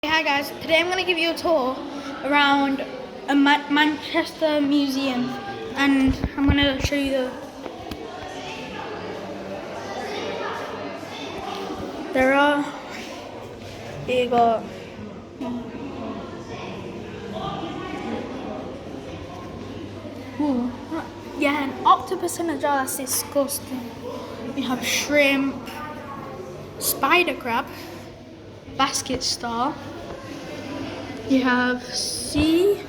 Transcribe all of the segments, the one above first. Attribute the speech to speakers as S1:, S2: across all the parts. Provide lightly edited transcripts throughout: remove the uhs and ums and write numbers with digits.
S1: Hi guys, today I'm going to give you a tour around a Manchester museum, and I'm going to show you you got ooh, yeah, an octopus in a jar, that's disgusting. We have shrimp, spider crab, basket star. You have sea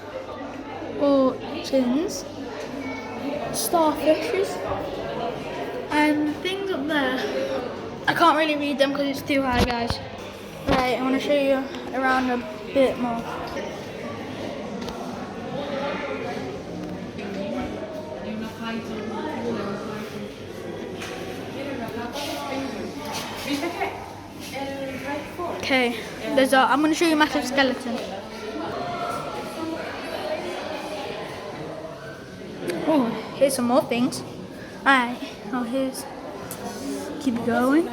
S1: urchins, starfishes, and things up there. I can't really read them because it's too high, guys. Right, I want to show you around a bit more. Okay, I'm going to show you a massive skeleton. Oh, here's some more things. Alright, keep it going.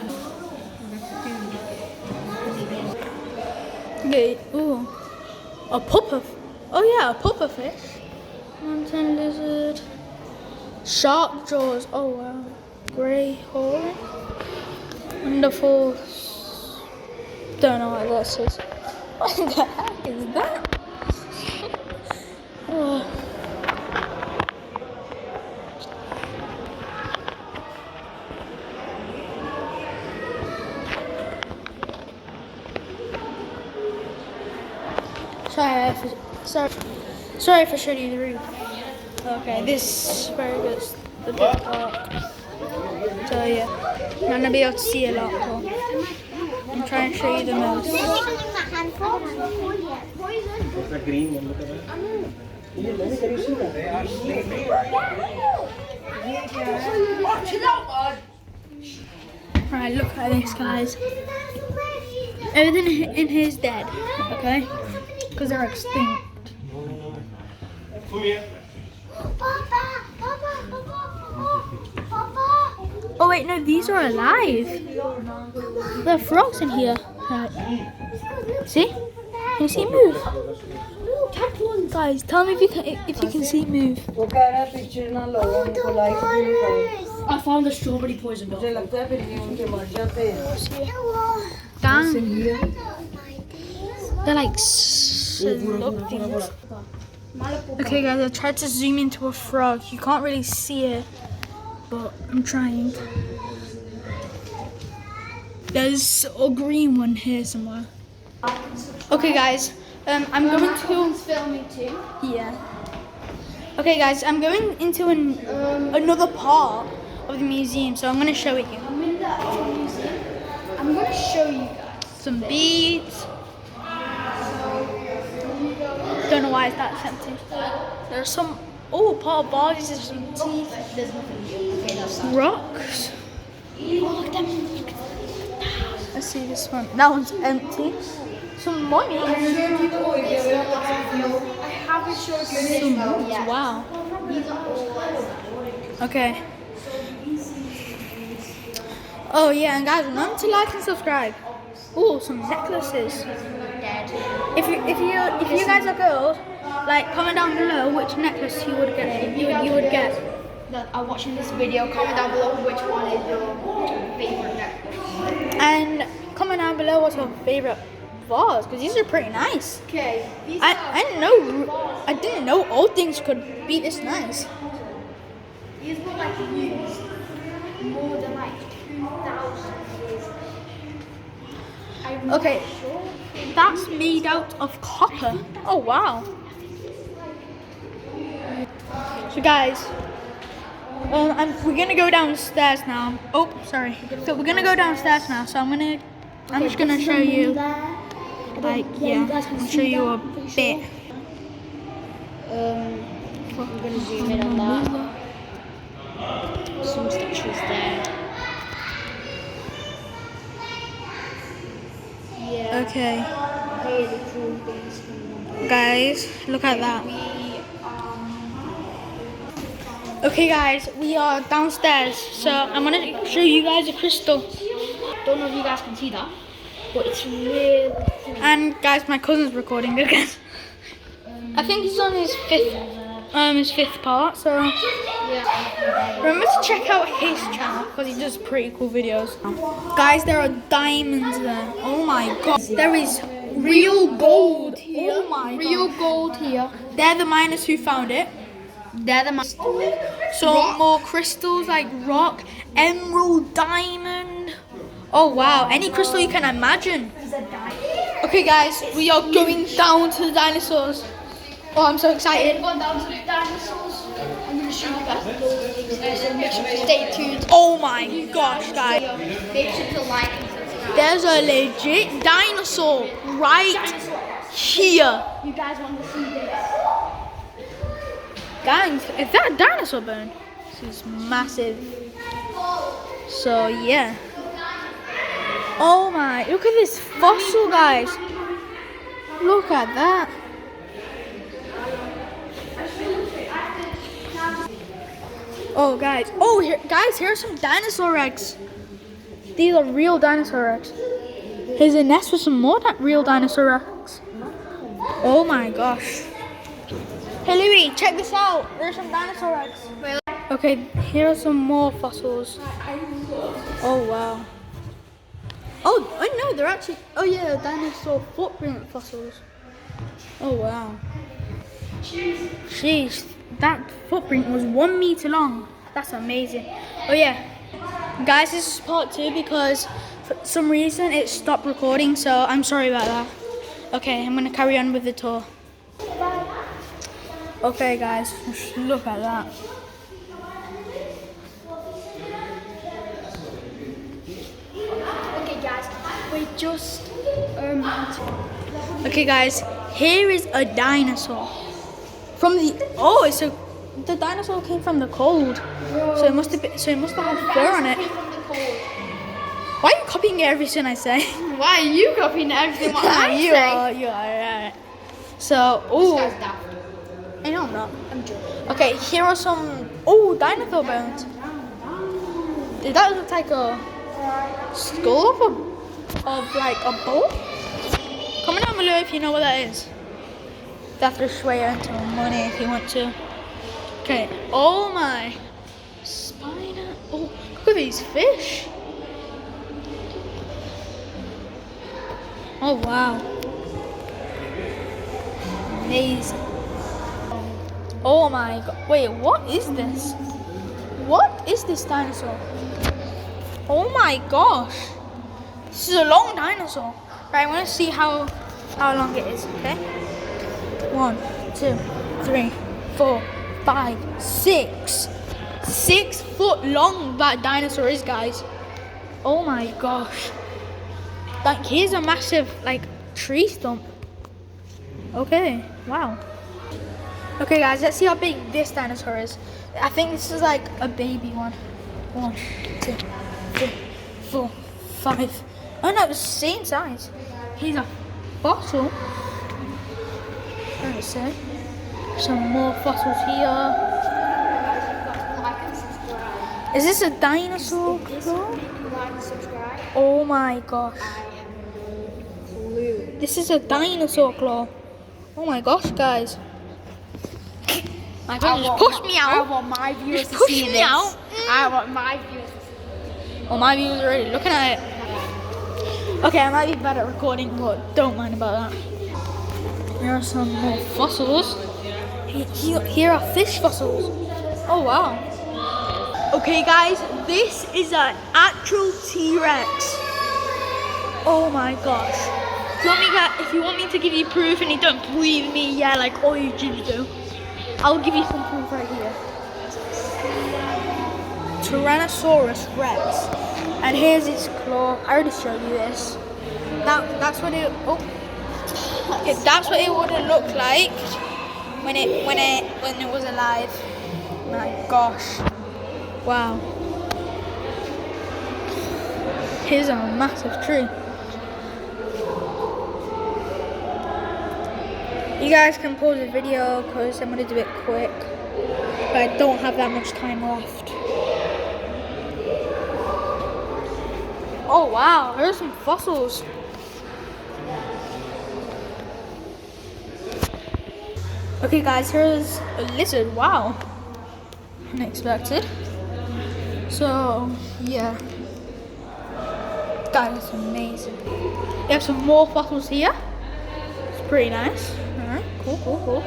S1: Okay, ooh, a puffer. Oh yeah, a pufferfish. Mountain lizard. Shark jaws. Oh wow. Grey horn. Wonderful. Don't know what this is. What the heck is that? Oh. Sorry for showing you the roof. Okay, this is where it goes the big part. So yeah, I'm gonna be able to see a lot more. I'm trying to show you the most.
S2: The green one, look at
S1: Right, look at this, guys. Everything in here is dead, okay? Because they're extinct. Oh wait, no, these are alive. There are frogs in here. Right. See? Can you see it move? Guys, tell me if you can see it move.
S3: I found the strawberry poison ball.
S1: Damn. They're like slug things. Okay guys, I tried to zoom into a frog. You can't really see it, but I'm trying. There's a green one here somewhere. Okay guys, I'm going to
S3: filming too.
S1: yeah. Okay guys, I'm going into another part of the museum, so I'm going to show it you.
S3: I'm in the museum. I'm gonna show you guys
S1: Some beads. Don't know why it's that empty. There's some part of bodies, there's some teeth.
S3: There's nothing here. Okay, that's that.
S1: Rocks. Oh, look at them. Let's see this one. That one's empty. Some money.
S3: I haven't showed you this though yet.
S1: Wow. Okay. Oh yeah, and guys, remember to like and subscribe. Oh, some necklaces.
S3: Dead.
S1: If you guys are girls, like comment down below which necklace you would get. You would get.
S3: That are watching this video, comment down below which one is your favorite necklace.
S1: And comment down below what's your favorite vase, because these are pretty nice.
S3: Okay.
S1: I didn't know old things could be this nice.
S3: These were like used more than like 2,000 years. I'm not
S1: Okay,
S3: sure.
S1: that's made out of copper. Oh wow. So guys, we're gonna go downstairs now. Oh, sorry. So we're gonna go downstairs now. So I'm just gonna show you, like, yeah, I'll show you a bit.
S3: I'm gonna zoom in on that. Some statues there. Yeah.
S1: Okay,
S3: Really cool things from them.
S1: guys, look at that. Okay, guys, we are downstairs. So I'm gonna show you guys a crystal.
S3: Don't know if you guys can see that. but it's really cool.
S1: And guys, my cousin's recording again. I think he's on his fifth part, so
S3: Yeah.
S1: remember to check out his channel because he does pretty cool videos. Guys, there are diamonds there. Oh my god. There is real gold here. Oh my
S3: Real
S1: god.
S3: gold here.
S1: They're the miners who found it.
S3: They're the
S1: So
S3: Rock.
S1: more crystals like rock, emerald, diamond. Oh wow, any crystal you can imagine. Okay guys, we are going down to the dinosaurs. Oh, I'm so excited.
S3: Going down to the dinosaurs. I'm gonna show you guys those. So make sure to stay tuned.
S1: Oh my gosh, guys.
S3: Make sure to like and subscribe.
S1: There's a legit dinosaur right here.
S3: You guys want to see this?
S1: Guys, is that a dinosaur bone? This is massive. So yeah. Oh my, look at this fossil, guys. Look at that. Oh guys, here are some dinosaur eggs. These are real dinosaur eggs. Here's a nest with some more real dinosaur eggs. Oh my gosh. Hey Louis, check this out. There's some dinosaur eggs. Okay, here are some more fossils. Oh wow. Oh, no, they're actually. Oh yeah, dinosaur footprint fossils. Oh wow. Jeez, that footprint was 1 meter long. That's amazing. Oh yeah, guys, this is part 2 because for some reason it stopped recording. So I'm sorry about that. Okay, I'm gonna carry on with the tour. Okay, guys, just look at that.
S3: Okay, guys, we just
S1: Okay, guys, here is a dinosaur. The dinosaur came from the cold. So it must have had fur on it. Why are you copying everything I say?
S3: Why are you copying everything what I
S1: you
S3: say?
S1: are. So,
S3: This guy's daft.
S1: I know I'm not.
S3: I'm joking.
S1: Okay, here are some, dinosaur bones. That looks like a skull of like a bull. Comment down below if you know what that is. You have to swear into money if you want to. Okay, oh my. Spider. Oh, look at these fish. Oh wow. Amazing. Oh my god. Wait, what is this? What is this dinosaur? Oh my gosh. This is a long dinosaur. Right, I want to see how long it is, okay? 1, 2, 3, 4, 5, 6. 6 foot long that dinosaur is, guys. Oh my gosh. Like, here's a massive, like, tree stump. Okay, wow. Okay, guys, let's see how big this dinosaur is. I think this is like a baby one. 1, 2, 3, 4, 5. Oh no, the same size. He's a fossil. Let me see. Some more fossils here.
S3: Like and subscribe.
S1: Is this a dinosaur claw?
S3: Like and subscribe.
S1: Oh my gosh.
S3: Clue.
S1: This is a dinosaur claw. Oh my gosh, guys. My God, just push me
S3: I
S1: out.
S3: want my viewers
S1: Just
S3: to
S1: push
S3: see
S1: me
S3: this.
S1: out.
S3: I want my viewers to see
S1: Oh, my viewers are already looking at it. Okay, I might be bad at recording, but don't mind about that. Here are some more fossils. Here are fish fossils. Oh wow. Okay guys, this is an actual T-Rex. Oh my gosh. If you want me to give you proof and you don't believe me, yeah, like all YouTubers do, I'll give you some proof right here. Tyrannosaurus Rex. And here's its claw. I already showed you this. That's what it. Oh, okay, that's what it would have looked like when it was alive. My gosh! Wow. Here's a massive tree. You guys can pause the video because I'm gonna do it quick. But I don't have that much time left. Oh wow, there's some fossils. Okay guys, here's a lizard. Wow, unexpected. So yeah, that is amazing. We have some more fossils here. It's pretty nice. Alright, cool.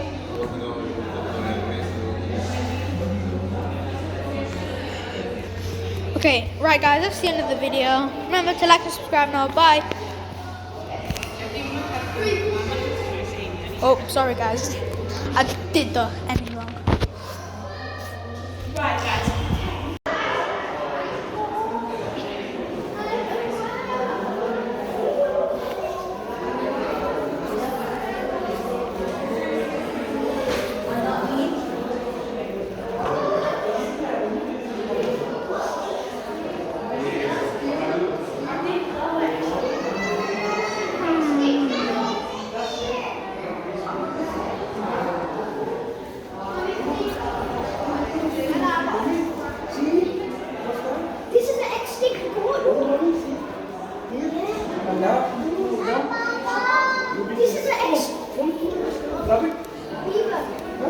S1: Okay, right guys, that's the end of the video. Remember to like and subscribe now. Bye. Oh, sorry guys. I did the ending wrong.
S3: Right, guys.
S4: This is an extinct goat. This is an extinct beaver.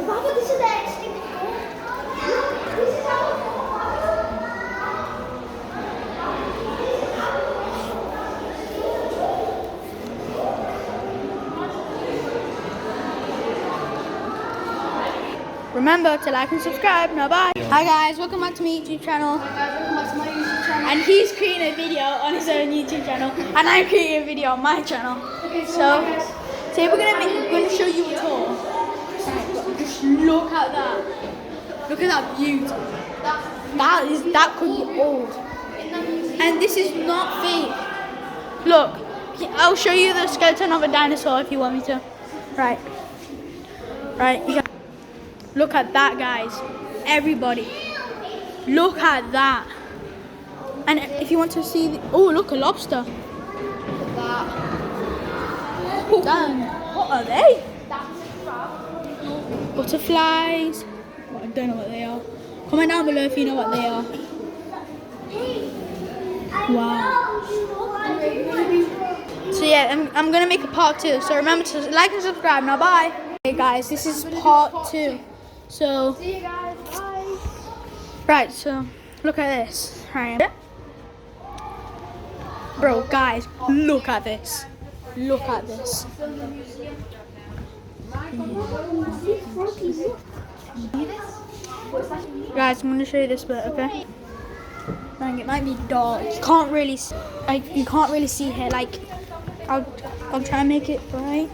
S4: Papa, this is an extinct goat. This is our
S1: Remember to like and subscribe. Now bye. Hi guys, welcome back to my YouTube channel. And he's creating a video on his own YouTube channel, and I'm creating a video on my channel. So today we're gonna show you a tour. Right, just look at that. Look at that beauty. That could be old. And this is not fake. Look, I'll show you the skeleton of a dinosaur if you want me to. Right. You got, look at that, guys. Everybody, look at that. And if you want to see, oh look, a lobster. Damn, what are they? Butterflies. I don't know what they are. Comment down below if you know what they are. Wow. So yeah, I'm gonna make a part 2. So remember to like and subscribe. Now bye. Hey guys, this is part 2. So
S3: See you guys. Bye.
S1: right, so look at this. Right. Bro, guys, look at this. Look at this. Guys, I'm gonna show you this bit, okay? Like, it might be dark. You can't really, you can't really see here. Like, I'll try and make it bright.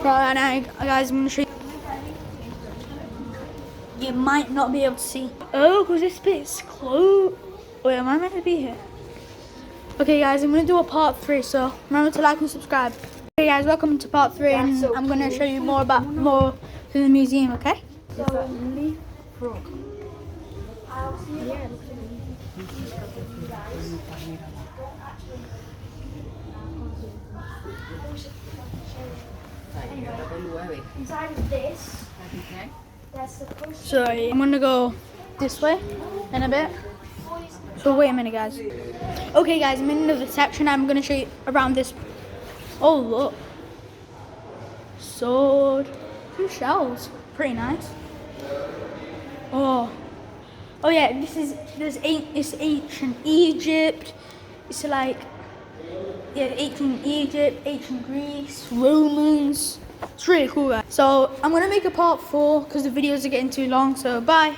S1: Right now, guys, I'm gonna show you. You might not be able to see. Oh, because this bit's close. Wait, am I meant to be here? Okay, guys, I'm gonna do a part 3. So remember to like and subscribe. Okay, guys, welcome to part 3, and I'm gonna show you more to the museum. Okay?
S4: inside of this. That's the first.
S1: So I'm gonna go this way in a bit. So wait a minute, guys. Okay, guys, I'm in another section. I'm gonna show you around this. Oh look, sword, some shells, pretty nice. Oh yeah, it's ancient Egypt. It's like ancient Egypt, ancient Greece, Romans. It's really cool, guys. So I'm gonna make a part 4 because the videos are getting too long. So bye.